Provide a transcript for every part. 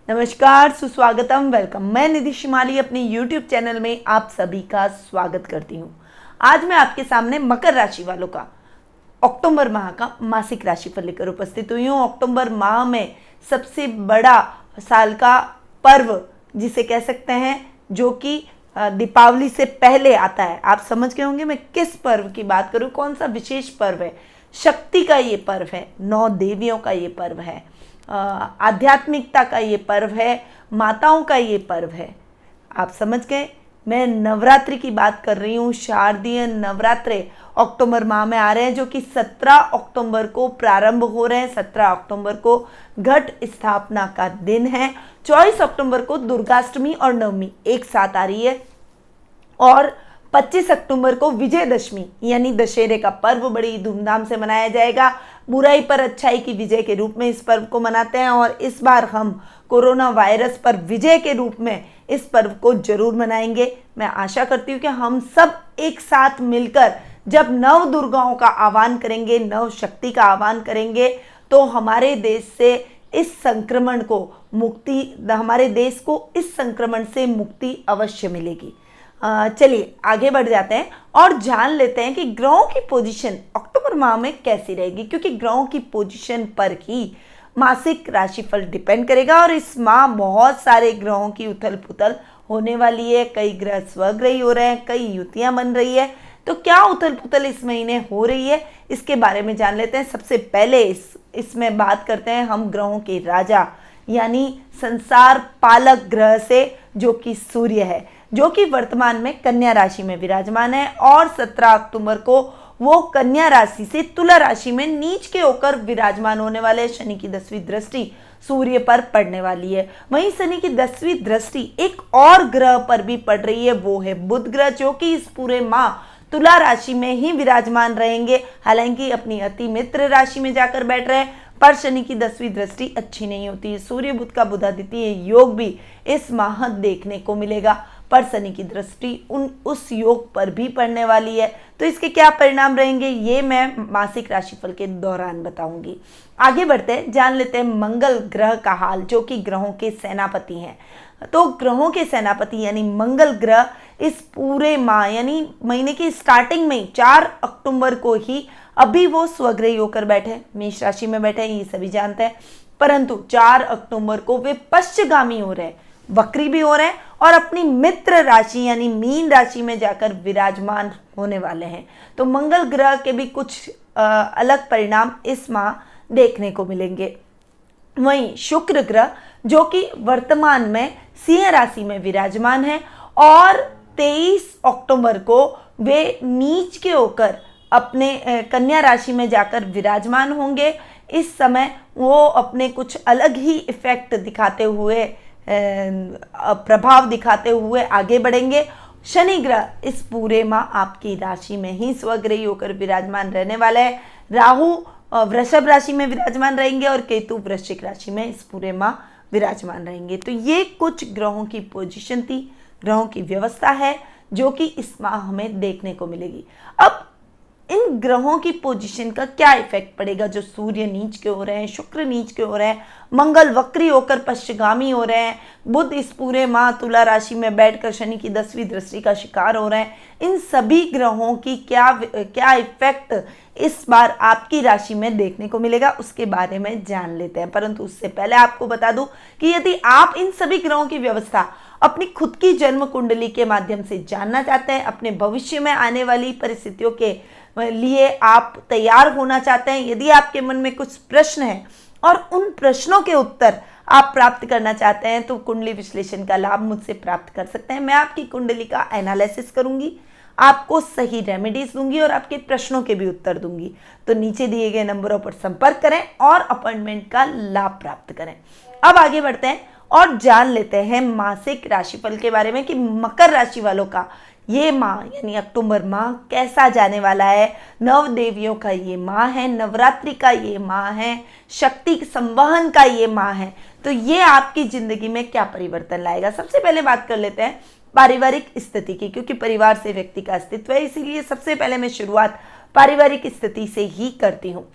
नमस्कार, सुस्वागतम, वेलकम। मैं निधि शिमाली अपने YouTube चैनल में आप सभी का स्वागत करती हूँ। आज मैं आपके सामने मकर राशि वालों का अक्टूबर माह का मासिक राशिफल लेकर उपस्थित हुई हूँ। अक्टूबर माह में सबसे बड़ा साल का पर्व जिसे कह सकते हैं, जो कि दीपावली से पहले आता है। आप समझ गए होंगे मैं किस पर्व की बात करूँ, कौन सा विशेष पर्व है। शक्ति का ये पर्व है, 9 देवियों का ये पर्व है, आध्यात्मिकता का ये पर्व है, माताओं का ये पर्व है। आप समझ गए, मैं नवरात्रि की बात कर रही हूँ। शारदीय नवरात्रे अक्टूबर माह में आ रहे हैं, जो कि 17 अक्टूबर को प्रारंभ हो रहे हैं। 17 अक्टूबर को घट स्थापना का दिन है। 24 अक्टूबर को दुर्गाष्टमी और नवमी एक साथ आ रही है और 25 अक्टूबर को विजयदशमी यानी दशहरे का पर्व बड़ी धूमधाम से मनाया जाएगा। बुराई पर अच्छाई की विजय के रूप में इस पर्व को मनाते हैं और इस बार हम कोरोना वायरस पर विजय के रूप में इस पर्व को जरूर मनाएंगे। मैं आशा करती हूँ कि हम सब एक साथ मिलकर जब नव दुर्गाओं का आह्वान करेंगे, नव शक्ति का आह्वान करेंगे, तो हमारे देश से इस संक्रमण को हमारे देश को इस संक्रमण से मुक्ति अवश्य मिलेगी। चलिए आगे बढ़ जाते हैं और जान लेते हैं कि ग्रहों की पोजीशन अक्टूबर माह में कैसी रहेगी, क्योंकि ग्रहों की पोजीशन पर ही मासिक राशिफल डिपेंड करेगा। और इस माह बहुत सारे ग्रहों की उथल पुथल होने वाली है। कई ग्रह स्वग्रही हो रहे हैं, कई युतियां बन रही है। तो क्या उथल पुथल इस महीने हो रही है, इसके बारे में जान लेते हैं। सबसे पहले इसमें बात करते हैं हम ग्रहों के राजा यानी संसार पालक ग्रह से, जो कि सूर्य है, जो कि वर्तमान में कन्या राशि में विराजमान है और 17 अक्टूबर को वो कन्या राशि से तुला राशि में नीच के होकर विराजमान होने वाले। शनि की 10वीं दृष्टि सूर्य पर पड़ने वाली है। वहीं शनि की 10वीं दृष्टि एक और ग्रह पर भी पड़ रही है, वो है बुध ग्रह, जो कि इस पूरे माह तुला राशि में ही विराजमान रहेंगे। हालांकि अपनी अति मित्र राशि में जाकर बैठ रहे हैं, पर शनि की 10वीं दृष्टि अच्छी नहीं होती है। सूर्य बुध का बुधादित्य योग भी इस माह देखने को मिलेगा, पर शनि की दृष्टि उस योग पर भी पड़ने वाली है। तो इसके क्या परिणाम रहेंगे, ये मैं मासिक राशिफल के दौरान बताऊंगी। आगे बढ़ते हैं, जान लेते हैं मंगल ग्रह का हाल, जो कि ग्रहों के सेनापति हैं। तो ग्रहों के सेनापति यानी मंगल ग्रह इस पूरे माह यानी महीने की स्टार्टिंग में 4 अक्टूबर को ही अभी वो स्वग्रही होकर बैठे, मेष राशि में बैठे, ये सभी जानते हैं। परंतु 4 अक्टूबर को वे पश्चगामी हो रहे हैं, वक्री भी हो रहे हैं और अपनी मित्र राशि यानी मीन राशि में जाकर विराजमान होने वाले हैं। तो मंगल ग्रह के भी कुछ अलग परिणाम इस माह देखने को मिलेंगे। वहीं शुक्र ग्रह, जो कि वर्तमान में सिंह राशि में विराजमान है और 23 अक्टूबर को वे नीच के होकर अपने कन्या राशि में जाकर विराजमान होंगे। इस समय वो अपने कुछ अलग ही इफेक्ट दिखाते हुए, प्रभाव दिखाते हुए आगे बढ़ेंगे। शनि ग्रह इस पूरे माह आपकी राशि में ही स्वग्रही होकर विराजमान रहने वाला है। राहु वृषभ राशि में विराजमान रहेंगे और केतु वृश्चिक राशि में इस पूरे माह विराजमान रहेंगे। तो ये कुछ ग्रहों की पोजीशन थी, ग्रहों की व्यवस्था है, जो कि इस माह हमें देखने को मिलेगी। अब इन ग्रहों की पोजीशन का क्या इफेक्ट पड़ेगा, जो सूर्य नीच के हो रहे हैं, शुक्र नीच के हो रहे हैं, मंगल वक्री होकर पश्चिगामी हो रहे हैं, बुध इस पूरे माह तुला राशि में बैठकर शनि की 10वीं दृष्टि का शिकार हो रहे हैं। इन सभी ग्रहों की क्या इफेक्ट इस बार आपकी राशि में देखने को मिलेगा, उसके बारे में जान लेते हैं। परंतु उससे पहले आपको बता दूं कि यदि आप इन सभी ग्रहों की व्यवस्था अपनी खुद की जन्म कुंडली के माध्यम से जानना चाहते हैं, अपने भविष्य में आने वाली परिस्थितियों के लिए आप तैयार होना चाहते हैं, यदि आपके मन में कुछ प्रश्न है और उन प्रश्नों के उत्तर आप प्राप्त करना चाहते हैं, तो कुंडली विश्लेषण का लाभ मुझसे प्राप्त कर सकते हैं। मैं आपकी कुंडली का एनालिसिस करूंगी, आपको सही रेमेडीज दूंगी और आपके प्रश्नों के भी उत्तर दूंगी। तो नीचे दिए गए नंबरों पर संपर्क करें और अपॉइंटमेंट का लाभ प्राप्त करें। अब आगे बढ़ते हैं और जान लेते हैं मासिक राशिफल के बारे में कि मकर राशि वालों का ये माह यानी अक्टूबर माह कैसा जाने वाला है। नव देवियों का ये माह है, नवरात्रि का ये माह है, शक्ति संवहन का ये माह है। तो ये आपकी जिंदगी में क्या परिवर्तन लाएगा। सबसे पहले बात कर लेते हैं पारिवारिक स्थिति की, क्योंकि परिवार से व्यक्ति का अस्तित्व है, इसीलिए सबसे पहले मैं शुरुआत पारिवारिक स्थिति से ही करती हूँ।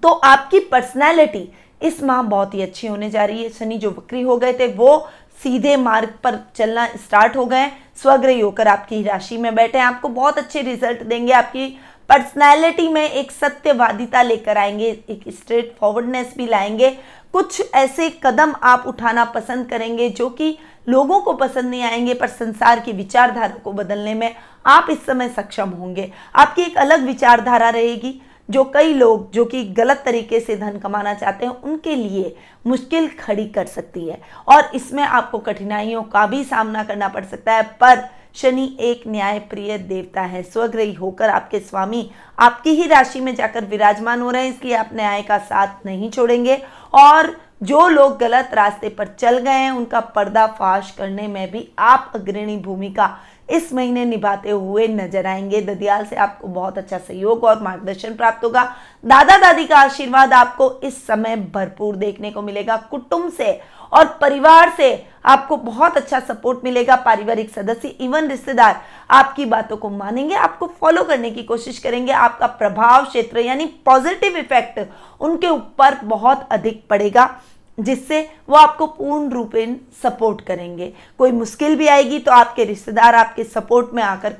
तो आपकी पर्सनैलिटी इस माह बहुत ही अच्छी होने जा रही है। शनि जो वक्री हो गए थे वो सीधे मार्ग पर चलना स्टार्ट हो गए, स्वग्रही होकर आपकी राशि में बैठे हैं, आपको बहुत अच्छे रिजल्ट देंगे। आपकी पर्सनैलिटी में एक सत्यवादिता लेकर आएंगे, एक स्ट्रेट फॉरवर्डनेस भी लाएंगे। कुछ ऐसे कदम आप उठाना पसंद करेंगे जो कि लोगों को पसंद नहीं आएंगे, पर संसार की विचारधारा को बदलने में आप इस समय सक्षम होंगे। आपकी एक अलग विचारधारा रहेगी जो कई लोग जो कि गलत तरीके से धन कमाना चाहते हैं उनके लिए मुश्किल खड़ी कर सकती है, और इसमें आपको कठिनाइयों का भी सामना करना पड़ सकता है। पर शनि एक न्याय प्रिय देवता है, स्वग्रही होकर आपके स्वामी आपकी ही राशि में जाकर विराजमान हो रहे हैं, इसलिए आप न्याय का साथ नहीं छोड़ेंगे। और जो लोग गलत रास्ते पर चल गए हैं उनका पर्दाफाश करने में भी आप अग्रणी भूमिका इस महीने निभाते हुए नजर आएंगे। ददियाल से आपको बहुत अच्छा सहयोग और मार्गदर्शन प्राप्त होगा। दादा दादी का आशीर्वाद आपको इस समय भरपूर देखने को मिलेगा। कुटुंब से और परिवार से आपको बहुत अच्छा सपोर्ट मिलेगा। पारिवारिक सदस्य इवन रिश्तेदार आपकी बातों को मानेंगे, आपको फॉलो करने की कोशिश करेंगे। आपका प्रभाव क्षेत्र यानी पॉजिटिव इफेक्ट उनके ऊपर बहुत अधिक पड़ेगा, जिससे वो आपको पूर्ण रूपेण सपोर्ट करेंगे। कोई मुश्किल भी आएगी तो आपके रिश्तेदार आपके सपोर्ट में आकर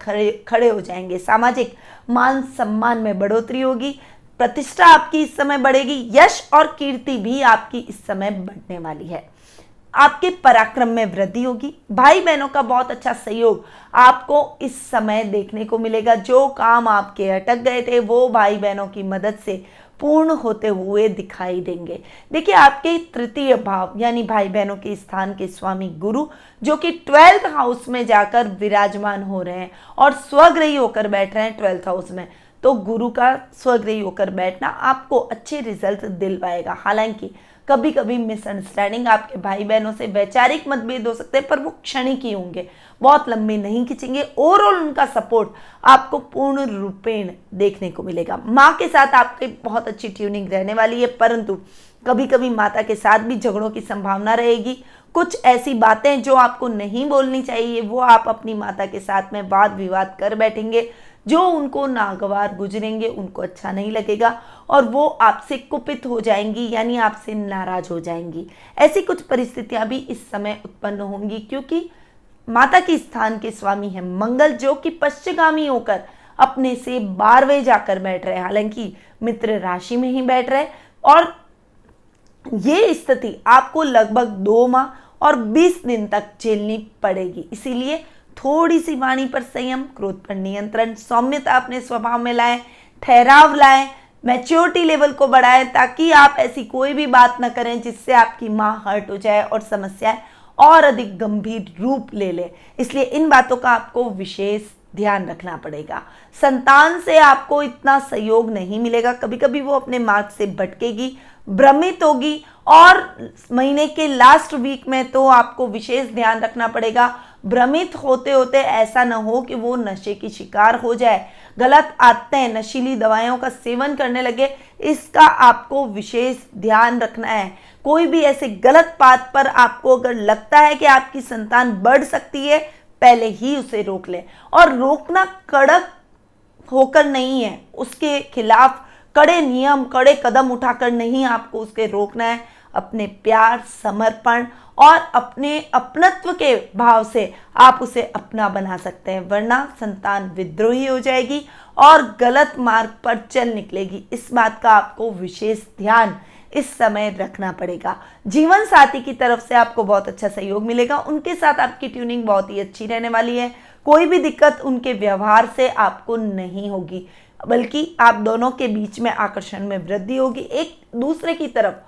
खड़े हो जाएंगे। सामाजिक मान सम्मान में बढ़ोतरी होगी, प्रतिष्ठा आपकी इस समय बढ़ेगी, यश और कीर्ति भी आपकी इस समय बढ़ने वाली है। आपके पराक्रम में वृद्धि होगी। भाई बहनों का बहुत अच्छा सहयोग आपको इस समय देखने को मिलेगा। जो काम आपके अटक गए थे वो भाई बहनों की मदद से पूर्ण होते हुए दिखाई देंगे। देखिए, आपके तृतीय भाव यानी भाई बहनों के स्थान के स्वामी गुरु जो कि 12th हाउस में जाकर विराजमान हो रहे हैं और स्वग्रही होकर बैठ रहे हैं 12th हाउस में, तो गुरु का स्वग्रही होकर बैठना आपको अच्छे रिजल्ट दिलवाएगा। हालांकि कभी कभी मिसअंडरस्टैंडिंग आपके भाई बहनों से वैचारिक मतभेद हो सकते हैं, पर वो क्षणिक ही होंगे, बहुत लंबे नहीं खिंचेंगे। ओवरऑल उनका सपोर्ट आपको पूर्ण रूपेण देखने को मिलेगा। माँ के साथ आपकी बहुत अच्छी ट्यूनिंग रहने वाली है, परंतु कभी कभी माता के साथ भी झगड़ों की संभावना रहेगी। कुछ ऐसी बातें जो आपको नहीं बोलनी चाहिए वो आप अपनी माता के साथ में वाद विवाद कर बैठेंगे, जो उनको नागवार गुजरेंगे, उनको अच्छा नहीं लगेगा और वो आपसे कुपित हो जाएंगी यानी आपसे नाराज हो जाएंगी। ऐसी कुछ परिस्थितियां भी इस समय उत्पन्न होंगी, क्योंकि माता के स्थान के स्वामी है मंगल जो कि पश्चिमगामी होकर अपने से 12वें जाकर बैठ रहे हैं। हालांकि मित्र राशि में ही बैठ रहे, और ये स्थिति आपको लगभग 2 माह और 20 दिन तक झेलनी पड़ेगी। इसीलिए थोड़ी सी वाणी पर संयम, क्रोध पर नियंत्रण, सौम्यता अपने स्वभाव में लाएं, ठहराव लाएं, मैच्योरिटी लेवल को बढ़ाएं, ताकि आप ऐसी कोई भी बात न करें जिससे आपकी माँ हर्ट हो जाए और समस्याएं और अधिक गंभीर रूप ले ले। इसलिए इन बातों का आपको विशेष ध्यान रखना पड़ेगा। संतान से आपको इतना सहयोग नहीं मिलेगा, कभी कभी वो अपने मार्ग से भटकेगी, भ्रमित होगी, और महीने के लास्ट वीक में तो आपको विशेष ध्यान रखना पड़ेगा। भ्रमित होते होते ऐसा न हो कि वो नशे की शिकार हो जाए, गलत आदतें, नशीली दवाइयों का सेवन करने लगे, इसका आपको विशेष ध्यान रखना है। कोई भी ऐसे गलत बात पर आपको अगर लगता है कि आपकी संतान बढ़ सकती है, पहले ही उसे रोक लें। और रोकना कड़क होकर नहीं है, उसके खिलाफ कड़े नियम, कड़े कदम उठाकर नहीं आपको उसके रोकना है। अपने प्यार, समर्पण और अपने अपनत्व के भाव से आप उसे अपना बना सकते हैं, वरना संतान विद्रोही हो जाएगी और गलत मार्ग पर चल निकलेगी। इस बात का आपको विशेष ध्यान इस समय रखना पड़ेगा। जीवन साथी की तरफ से आपको बहुत अच्छा सहयोग मिलेगा, उनके साथ आपकी ट्यूनिंग बहुत ही अच्छी रहने वाली है। कोई भी दिक्कत उनके व्यवहार से आपको नहीं होगी, बल्कि आप दोनों के बीच में आकर्षण में वृद्धि होगी। एक दूसरे की तरफ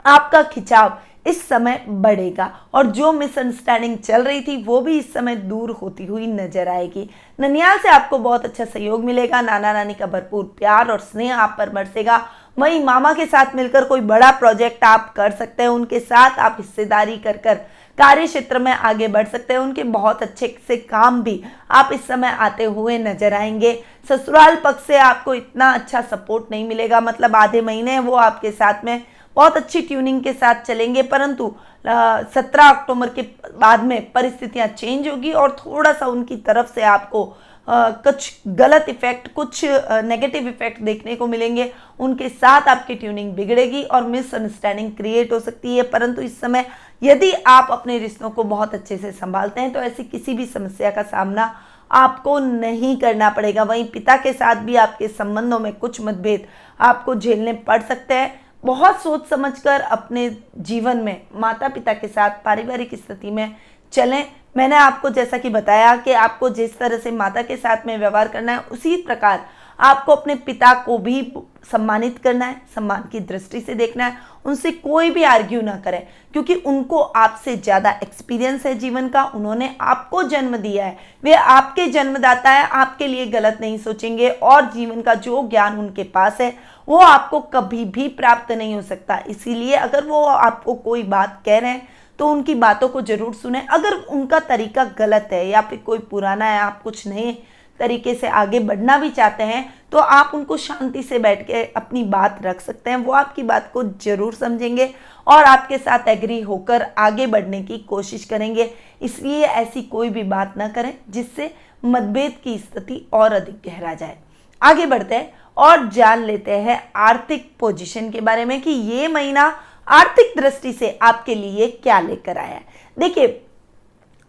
आपका खिंचाव इस समय बढ़ेगा और जो मिसअंडरस्टैंडिंग चल रही थी वो भी इस समय दूर होती हुई नजर आएगी। ननियाल से आपको बहुत अच्छा सहयोग मिलेगा, नाना नानी का भरपूर प्यार और स्नेह आप पर बरसेगा। वहीं मामा के साथ मिलकर कोई बड़ा प्रोजेक्ट आप कर सकते हैं, उनके साथ आप हिस्सेदारी कर कार्य क्षेत्र में आगे बढ़ सकते हैं। उनके बहुत अच्छे से काम भी आप इस समय आते हुए नजर आएंगे। ससुराल पक्ष से आपको इतना अच्छा सपोर्ट नहीं मिलेगा, मतलब आधे महीने वो आपके साथ में बहुत अच्छी ट्यूनिंग के साथ चलेंगे, परंतु 17 अक्टूबर के बाद में परिस्थितियां चेंज होगी और थोड़ा सा उनकी तरफ से आपको कुछ गलत इफेक्ट, कुछ नेगेटिव इफेक्ट देखने को मिलेंगे। उनके साथ आपकी ट्यूनिंग बिगड़ेगी और मिसअंडरस्टैंडिंग क्रिएट हो सकती है। परंतु इस समय यदि आप अपने रिश्तों को बहुत अच्छे से संभालते हैं तो ऐसी किसी भी समस्या का सामना आपको नहीं करना पड़ेगा। वहीं पिता के साथ भी आपके संबंधों में कुछ मतभेद आपको झेलने पड़ सकते हैं। बहुत सोच समझकर अपने जीवन में माता पिता के साथ पारिवारिक स्थिति में चलें। मैंने आपको जैसा कि बताया कि आपको जिस तरह से माता के साथ में व्यवहार करना है उसी प्रकार आपको अपने पिता को भी सम्मानित करना है, सम्मान की दृष्टि से देखना है। उनसे कोई भी आर्ग्यू ना करें क्योंकि उनको आपसे ज़्यादा एक्सपीरियंस है जीवन का। उन्होंने आपको जन्म दिया है, वे आपके जन्मदाता है, आपके लिए गलत नहीं सोचेंगे और जीवन का जो ज्ञान उनके पास है वो आपको कभी भी प्राप्त नहीं हो सकता। इसीलिए अगर वो आपको कोई बात कह रहे हैं तो उनकी बातों को जरूर सुने। अगर उनका तरीका गलत है या फिर कोई पुराना है, आप कुछ नए तरीके से आगे बढ़ना भी चाहते हैं तो आप उनको शांति से बैठ के अपनी बात रख सकते हैं। वो आपकी बात को जरूर समझेंगे और आपके साथ एग्री होकर आगे बढ़ने की कोशिश करेंगे। इसलिए ऐसी कोई भी बात ना करें जिससे मतभेद की स्थिति और अधिक गहरा जाए। आगे बढ़ते हैं और जान लेते हैं आर्थिक पोजीशन के बारे में कि ये महीना आर्थिक दृष्टि से आपके लिए क्या लेकर आया है। देखिए,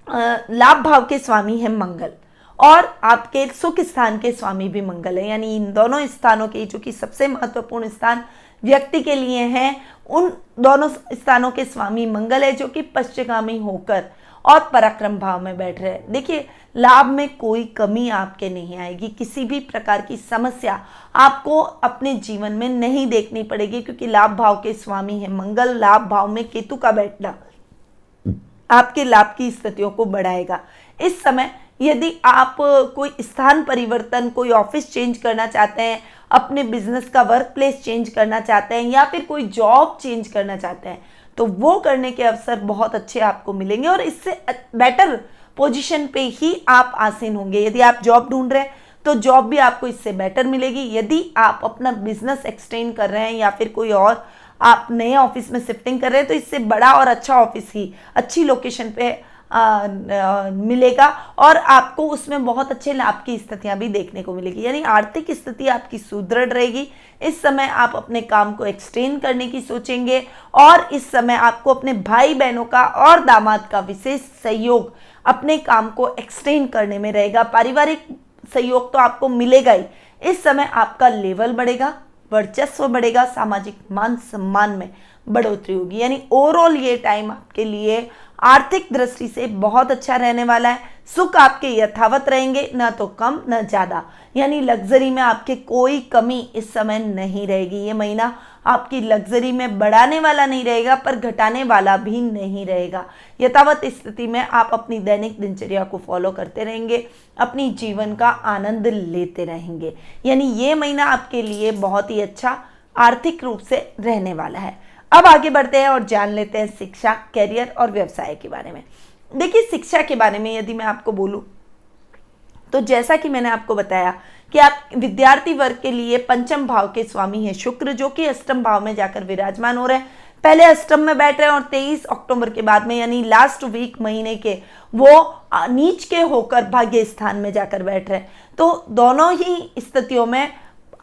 लाभ भाव के स्वामी है मंगल और आपके सुख स्थान के स्वामी भी मंगल है। यानी इन दोनों स्थानों के जो कि सबसे महत्वपूर्ण स्थान व्यक्ति के लिए हैं, उन दोनों स्थानों के स्वामी मंगल है जो कि पश्चिमगामी होकर और पराक्रम भाव में बैठ रहे हैं। देखिए, लाभ में कोई कमी आपके नहीं आएगी, किसी भी प्रकार की समस्या आपको अपने जीवन में नहीं देखनी पड़ेगी क्योंकि लाभ भाव के स्वामी है मंगल। लाभ भाव में केतु का बैठना आपके लाभ की स्थितियों को बढ़ाएगा। इस समय यदि आप कोई स्थान परिवर्तन, कोई ऑफिस चेंज करना चाहते हैं, अपने बिजनेस का वर्क प्लेस चेंज करना चाहते हैं या फिर कोई जॉब चेंज करना चाहते हैं तो वो करने के अवसर बहुत अच्छे आपको मिलेंगे और इससे बेटर पोजीशन पे ही आप आसीन होंगे। यदि आप जॉब ढूंढ रहे हैं तो जॉब भी आपको इससे बेटर मिलेगी। यदि आप अपना बिजनेस एक्सटेंड कर रहे हैं या फिर कोई और आप नए ऑफिस में शिफ्टिंग कर रहे हैं तो इससे बड़ा और अच्छा ऑफिस ही अच्छी लोकेशन पे मिलेगा और आपको उसमें बहुत अच्छे लाभ की स्थितियां भी देखने को मिलेगी। यानी आर्थिक स्थिति आपकी सुदृढ़ रहेगी। इस समय आप अपने काम को एक्सटेंड करने की सोचेंगे और इस समय आपको अपने भाई बहनों का और दामाद का विशेष सहयोग अपने काम को एक्सटेंड करने में रहेगा। पारिवारिक सहयोग तो आपको मिलेगा ही, इस समय आपका लेवल बढ़ेगा, वर्चस्व बढ़ेगा, सामाजिक मान सम्मान में बढ़ोतरी होगी। यानी ओवरऑल ये टाइम आपके लिए आर्थिक दृष्टि से बहुत अच्छा रहने वाला है। सुख आपके यथावत रहेंगे, ना तो कम ना ज़्यादा। यानी लग्जरी में आपके कोई कमी इस समय नहीं रहेगी। ये महीना आपकी लग्जरी में बढ़ाने वाला नहीं रहेगा पर घटाने वाला भी नहीं रहेगा। यथावत स्थिति में आप अपनी दैनिक दिनचर्या को फॉलो करते रहेंगे, अपनी जीवन का आनंद लेते रहेंगे। यानी ये महीना आपके लिए बहुत ही अच्छा आर्थिक रूप से रहने वाला है। अब आगे बढ़ते हैं और जान लेते हैं शिक्षा, करियर और व्यवसाय के बारे में। देखिए, शिक्षा के बारे में यदि मैं आपको बोलूं तो जैसा कि मैंने आपको बताया कि आप विद्यार्थी वर्ग के लिए पंचम भाव के स्वामी है शुक्र, जो कि अष्टम भाव में जाकर विराजमान हो रहे हैं। पहले अष्टम में बैठ रहे हैं और 23 अक्टूबर के बाद में यानी लास्ट वीक महीने के वो नीच के होकर भाग्य स्थान में जाकर बैठ रहे हैं। तो दोनों ही स्थितियों में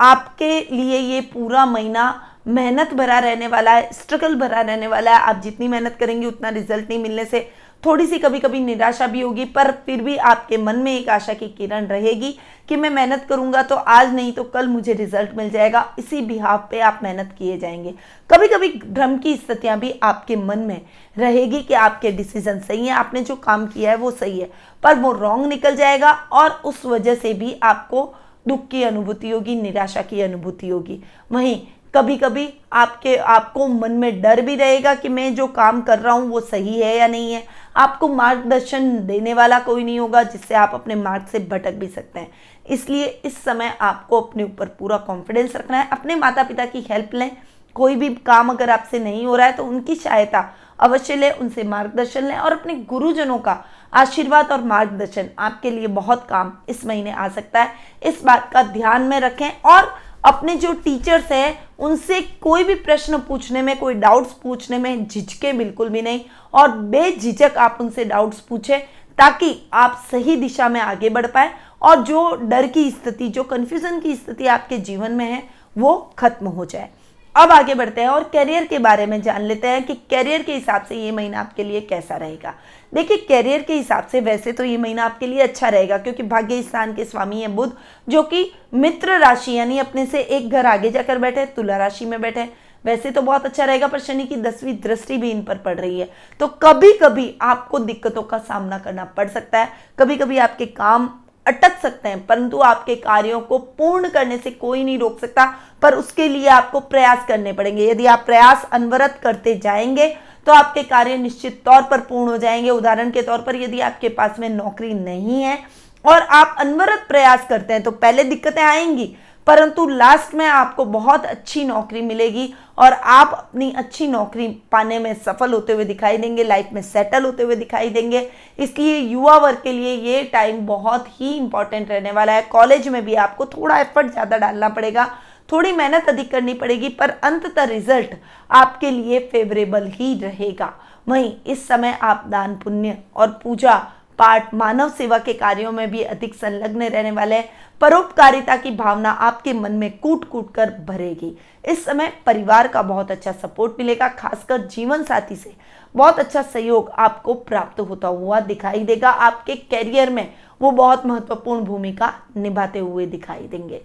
आपके लिए ये पूरा महीना मेहनत भरा रहने वाला है, स्ट्रगल भरा रहने वाला है। आप जितनी मेहनत करेंगे उतना रिजल्ट नहीं मिलने से थोड़ी सी कभी कभी निराशा भी होगी, पर फिर भी आपके मन में एक आशा की किरण रहेगी कि मैं मेहनत करूंगा तो आज नहीं तो कल मुझे रिजल्ट मिल जाएगा। इसी बिहाफ पे आप मेहनत किए जाएंगे। कभी कभी भ्रम की स्थितियां भी आपके मन में रहेगी कि आपके डिसीजन सही है, आपने जो काम किया है वो सही है, पर वो रॉन्ग निकल जाएगा और उस वजह से भी आपको दुख की अनुभूति होगी, निराशा की अनुभूति होगी। वहीं कभी कभी आपको मन में डर भी रहेगा कि मैं जो काम कर रहा हूँ वो सही है या नहीं है। आपको मार्गदर्शन देने वाला कोई नहीं होगा जिससे आप अपने मार्ग से भटक भी सकते हैं। इसलिए इस समय आपको अपने ऊपर पूरा कॉन्फिडेंस रखना है। अपने माता पिता की हेल्प लें। कोई भी काम अगर आपसे नहीं हो रहा है तो उनकी सहायता अवश्य लें, उनसे मार्गदर्शन लें और अपने गुरुजनों का आशीर्वाद और मार्गदर्शन आपके लिए बहुत काम इस महीने आ सकता है। इस बात का ध्यान में रखें और अपने जो टीचर्स हैं उनसे कोई भी प्रश्न पूछने में, कोई डाउट्स पूछने में झिझकें बिल्कुल भी नहीं और बेझिझक आप उनसे डाउट्स पूछें ताकि आप सही दिशा में आगे बढ़ पाए और जो डर की स्थिति, जो कन्फ्यूजन की स्थिति आपके जीवन में है वो खत्म हो जाए। अब आगे बढ़ते हैं और करियर के बारे में जान लेते हैं कि करियर के हिसाब से ये महीना आपके लिए कैसा रहेगा। देखिए, करियर के हिसाब से वैसे तो ये महीना आपके लिए अच्छा रहेगा, क्योंकि भाग्य स्थान के स्वामी है बुध, जो कि मित्र राशि यानी अपने से एक घर आगे जाकर बैठे, तुला राशि में बैठे। वैसे तो बहुत अच्छा रहेगा, पर शनि की 10वीं दृष्टि भी इन पर पड़ रही है, तो कभी कभी आपको दिक्कतों का सामना करना पड़ सकता है, कभी कभी आपके काम अटक सकते हैं, परंतु आपके कार्यों को पूर्ण करने से कोई नहीं रोक सकता, पर उसके लिए आपको प्रयास करने पड़ेंगे। यदि आप प्रयास अनवरत करते जाएंगे तो आपके कार्य निश्चित तौर पर पूर्ण हो जाएंगे। उदाहरण के तौर पर, यदि आपके पास में नौकरी नहीं है और आप अनवरत प्रयास करते हैं तो पहले दिक्कतें आएंगी, परंतु लास्ट में आपको बहुत अच्छी नौकरी मिलेगी और आप अपनी अच्छी नौकरी पाने में सफल होते हुए दिखाई देंगे, लाइफ में सेटल होते हुए दिखाई देंगे। इसलिए युवा वर्ग के लिए ये टाइम बहुत ही इंपॉर्टेंट रहने वाला है। कॉलेज में भी आपको थोड़ा एफर्ट ज़्यादा डालना पड़ेगा, थोड़ी मेहनत अधिक करनी पड़ेगी, पर अंततः रिजल्ट आपके लिए फेवरेबल ही रहेगा। वहीं इस समय आप दान पुण्य और पूजा पाठ, मानव सेवा के कार्यों में भी अधिक संलग्न रहने वाले हैं। परोपकारिता की भावना आपके मन में कूट कूट कर भरेगी। इस समय परिवार का बहुत अच्छा सपोर्ट मिलेगा, खासकर जीवन साथी से बहुत अच्छा सहयोग आपको प्राप्त होता हुआ दिखाई देगा। आपके करियर में वो बहुत महत्वपूर्ण भूमिका निभाते हुए दिखाई देंगे।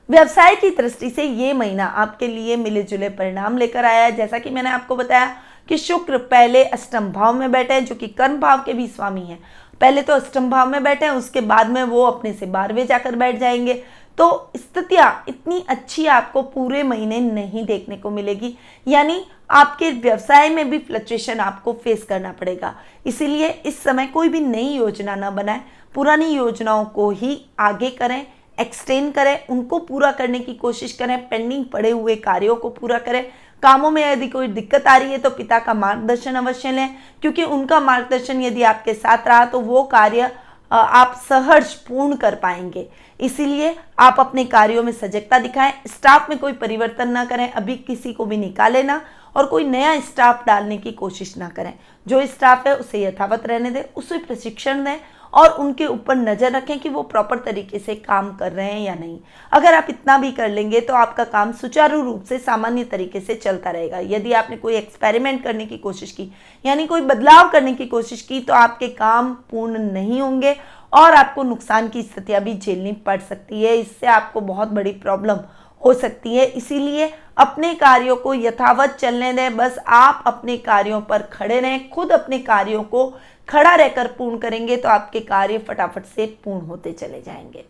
व्यवसाय की दृष्टि से ये महीना आपके लिए मिले जुले परिणाम लेकर आया है। जैसा कि मैंने आपको बताया कि शुक्र पहले अष्टम भाव में बैठे हैं, जो कि कर्म भाव के भी स्वामी हैं। पहले तो अष्टम भाव में बैठे हैं, उसके बाद में वो अपने से 12वें जाकर बैठ जाएंगे। तो स्थितियां इतनी अच्छी आपको पूरे महीने नहीं देखने को मिलेगी, यानी आपके व्यवसाय में भी फ्लक्चुएशन आपको फेस करना पड़ेगा। इसीलिए इस समय कोई भी नई योजना न बनाएं, पुरानी योजनाओं को ही आगे करें, एक्सटेंड करें, उनको पूरा करने की कोशिश करें, पेंडिंग पड़े हुए कार्यों को पूरा करें। कामों में यदि कोई दिक्कत आ रही है तो पिता का मार्गदर्शन अवश्य लें, क्योंकि उनका मार्गदर्शन यदि आपके साथ रहा तो वो कार्य आप सहर्ष पूर्ण कर पाएंगे। इसीलिए आप अपने कार्यों में सजगता दिखाएं, स्टाफ में कोई परिवर्तन ना करें, अभी किसी को भी निकाले ना और कोई नया स्टाफ डालने की कोशिश ना करें। जो स्टाफ है उसे यथावत रहने दें, उसे प्रशिक्षण दें और उनके ऊपर नजर रखें कि वो प्रॉपर तरीके से काम कर रहे हैं या नहीं। अगर आप इतना भी कर लेंगे तो आपका काम सुचारू रूप से सामान्य तरीके से चलता रहेगा। यदि आपने कोई एक्सपेरिमेंट करने की कोशिश की, यानी कोई बदलाव करने की कोशिश की, तो आपके काम पूर्ण नहीं होंगे और आपको नुकसान की स्थितियां भी झेलनी पड़ सकती है। इससे आपको बहुत बड़ी प्रॉब्लम हो सकती है। इसीलिए अपने कार्यों को यथावत चलने दें, बस आप अपने कार्यों पर खड़े रहें, खुद अपने कार्यों को खड़ा रहकर पूर्ण करेंगे तो आपके कार्य फटाफट से पूर्ण होते चले जाएंगे।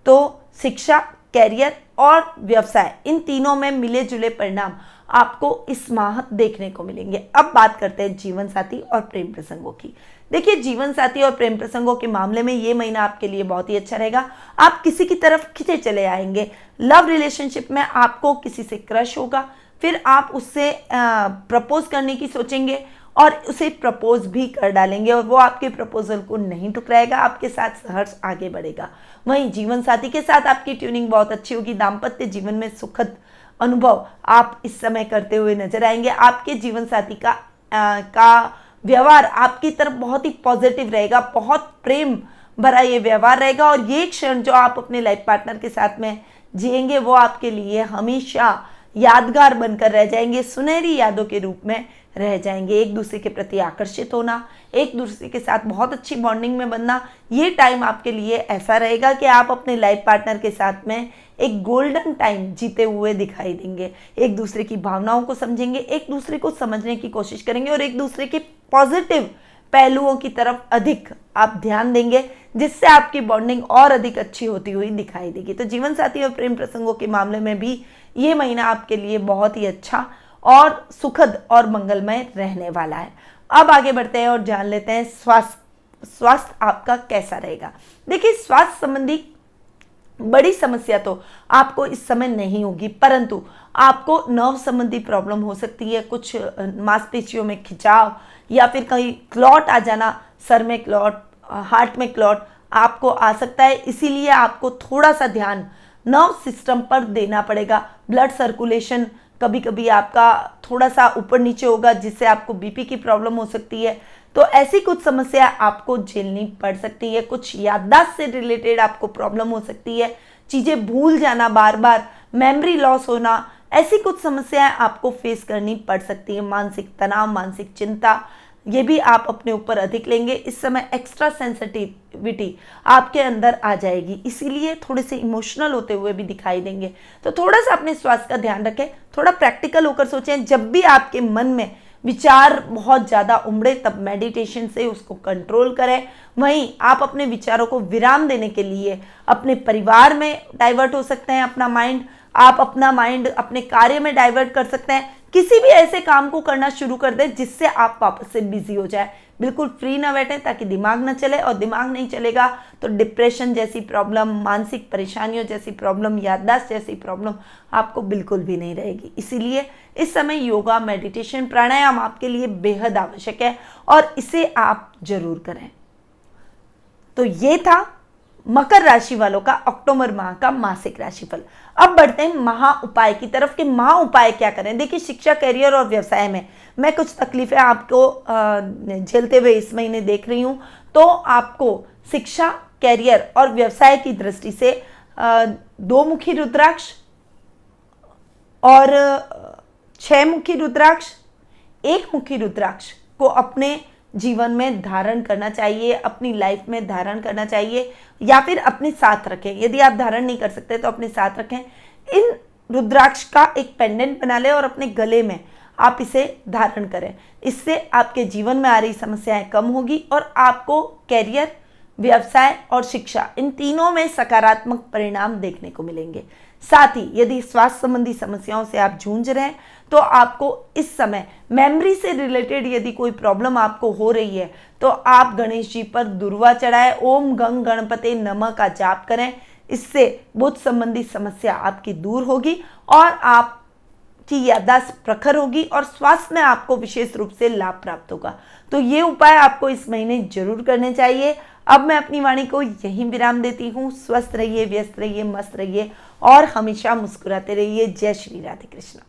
तो शिक्षा, कैरियर और व्यवसाय, इन तीनों में मिले जुले परिणाम आपको इस माह देखने को मिलेंगे। अब बात करते हैं जीवन साथी और प्रेम प्रसंगों की। देखिए, जीवन साथी और प्रेम प्रसंगों के मामले में ये महीना आपके लिए बहुत ही अच्छा रहेगा। आप किसी की तरफ खिंचे चले आएंगे। लव रिलेशनशिप में आपको किसी से क्रश होगा, फिर आप उससे प्रपोज करने की सोचेंगे और उसे प्रपोज भी कर डालेंगे और वो आपके प्रपोजल को नहीं ठुकराएगा, आपके साथ सहर्ष आगे बढ़ेगा। वहीं जीवन साथी के साथ आपकी ट्यूनिंग बहुत अच्छी होगी। दाम्पत्य जीवन में सुखद अनुभव आप इस समय करते हुए नजर आएंगे। आपके जीवन साथी का व्यवहार आपकी तरफ बहुत ही पॉजिटिव रहेगा, बहुत प्रेम भरा ये व्यवहार रहेगा और ये क्षण जो आप अपने लाइफ पार्टनर के साथ में जिएंगे वो आपके लिए हमेशा यादगार बनकर रह जाएंगे, सुनहरी यादों के रूप में रह जाएंगे। एक दूसरे के प्रति आकर्षित होना, एक दूसरे के साथ बहुत अच्छी बॉन्डिंग में बनना, ये टाइम आपके लिए ऐसा रहेगा कि आप अपने लाइफ पार्टनर के साथ में एक गोल्डन टाइम जीते हुए दिखाई देंगे। एक दूसरे की भावनाओं को समझेंगे, एक दूसरे को समझने की कोशिश करेंगे और एक दूसरे के पॉजिटिव पहलुओं की तरफ अधिक आप ध्यान देंगे, जिससे आपकी बॉन्डिंग और अधिक अच्छी होती हुई दिखाई देगी। तो जीवन साथी और प्रेम प्रसंगों के मामले में भी ये महीना आपके लिए बहुत ही अच्छा और सुखद और मंगलमय रहने वाला है। अब आगे बढ़ते हैं और जान लेते हैं स्वास्थ्य आपका कैसा रहेगा। देखिए, स्वास्थ्य संबंधी बड़ी समस्या तो आपको इस समय नहीं होगी, परंतु आपको नर्व संबंधी प्रॉब्लम हो सकती है, कुछ मांसपेशियों में खिंचाव या फिर कहीं क्लॉट आ जाना, सर में क्लॉट, हार्ट में क्लॉट आपको आ सकता है। इसीलिए आपको थोड़ा सा ध्यान नर्व सिस्टम पर देना पड़ेगा। ब्लड सर्कुलेशन कभी कभी आपका थोड़ा सा ऊपर नीचे होगा, जिससे आपको बीपी की प्रॉब्लम हो सकती है। तो ऐसी कुछ समस्या आपको झेलनी पड़ सकती है। कुछ याददाश्त से रिलेटेड आपको प्रॉब्लम हो सकती है, चीज़ें भूल जाना, बार बार मेमोरी लॉस होना, ऐसी कुछ समस्याएं आपको फेस करनी पड़ सकती है। मानसिक तनाव, मानसिक चिंता, ये भी आप अपने ऊपर अधिक लेंगे। इस समय एक्स्ट्रा सेंसिटिविटी आपके अंदर आ जाएगी, इसीलिए थोड़े से इमोशनल होते हुए भी दिखाई देंगे। तो थोड़ा सा अपने स्वास्थ्य का ध्यान रखें, थोड़ा प्रैक्टिकल होकर सोचें। जब भी आपके मन में विचार बहुत ज़्यादा उमड़े तब मेडिटेशन से उसको कंट्रोल करें। वहीं आप अपने विचारों को विराम देने के लिए अपने परिवार में डाइवर्ट हो सकते हैं अपना माइंड, आप अपना माइंड अपने कार्य में डाइवर्ट कर सकते हैं। किसी भी ऐसे काम को करना शुरू कर दें जिससे आप वापस से बिजी हो जाए। बिल्कुल फ्री ना बैठें ताकि दिमाग ना चले, और दिमाग नहीं चलेगा तो डिप्रेशन जैसी प्रॉब्लम, मानसिक परेशानियों जैसी प्रॉब्लम, याददाश्त जैसी प्रॉब्लम आपको बिल्कुल भी नहीं रहेगी। इसीलिए इस समय योगा, मेडिटेशन, प्राणायाम आपके लिए बेहद आवश्यक है और इसे आप जरूर करें। तो ये था मकर राशि वालों का अक्टूबर माह का मासिक राशिफल। अब बढ़ते हैं महा उपाय की तरफ कि महा उपाय क्या करें। देखिए, शिक्षा, करियर और व्यवसाय में मैं कुछ तकलीफें आपको झेलते हुए इस महीने देख रही हूँ। तो आपको शिक्षा, करियर और व्यवसाय की दृष्टि से 2 मुखी रुद्राक्ष और 6 मुखी रुद्राक्ष, 1 मुखी रुद्राक्ष को अपने जीवन में धारण करना चाहिए, अपनी लाइफ में धारण करना चाहिए, या फिर अपने साथ रखें। यदि आप धारण नहीं कर सकते तो अपने साथ रखें। इन रुद्राक्ष का एक पेंडेंट बना लें और अपने गले में आप इसे धारण करें। इससे आपके जीवन में आ रही समस्याएं कम होगी और आपको कैरियर, व्यवसाय और शिक्षा, इन तीनों में सकारात्मक परिणाम देखने को मिलेंगे। साथ ही यदि स्वास्थ्य संबंधी समस्याओं से आप जूझ रहे हैं तो आपको इस समय मेमोरी से रिलेटेड यदि कोई प्रॉब्लम आपको हो रही है तो आप गणेश जी पर दुर्वा चढ़ाएं, ओम गंग गणपते नमः का जाप करें। इससे बुद्ध संबंधी समस्या आपकी दूर होगी और आपकी याददाश्त प्रखर होगी और स्वास्थ्य में आपको विशेष रूप से लाभ प्राप्त होगा। तो ये उपाय आपको इस महीने जरूर करने चाहिए। अब मैं अपनी वाणी को यहीं विराम देती हूँ। स्वस्थ रहिए, व्यस्त रहिए, मस्त रहिए और हमेशा मुस्कुराते रहिए। जय श्री राधे कृष्ण।